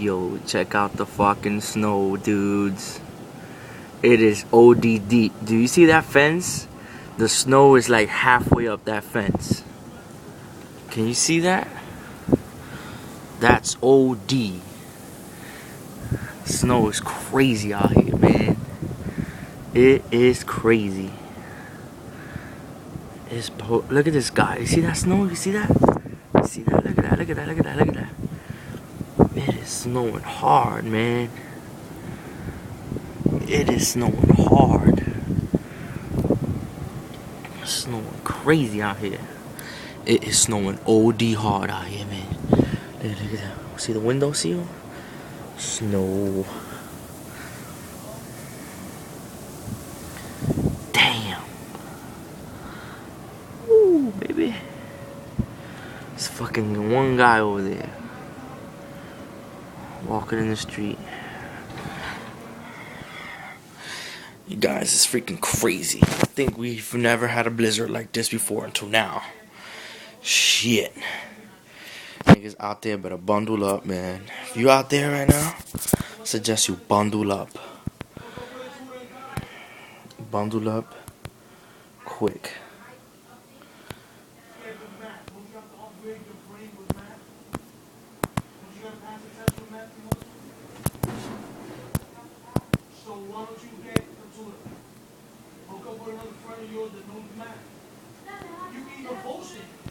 Yo, check out the fucking snow, dudes. It is OD deep. Do you see that fence? The snow is like halfway up that fence. Can you see that? That's OD. Snow is crazy out here, man. It is crazy. Look at this guy. You see that snow? You see that? You see that? Look at that. Look at that. Look at that. Look at that. It is snowing hard, man. It is snowing hard. It's snowing crazy out here. It is snowing OD hard out here, man. Look at that. See the window seal? Snow. Damn. Ooh, baby. There's fucking one guy over there walking in the street. You guys, it's freaking crazy. I think we've never had a blizzard like this before until now. Shit. Niggas out there better bundle up, man. If you out there right now, I suggest you bundle up. Bundle up quick. So why don't you get to hook up with another friend of yours that knows math? You can even post it.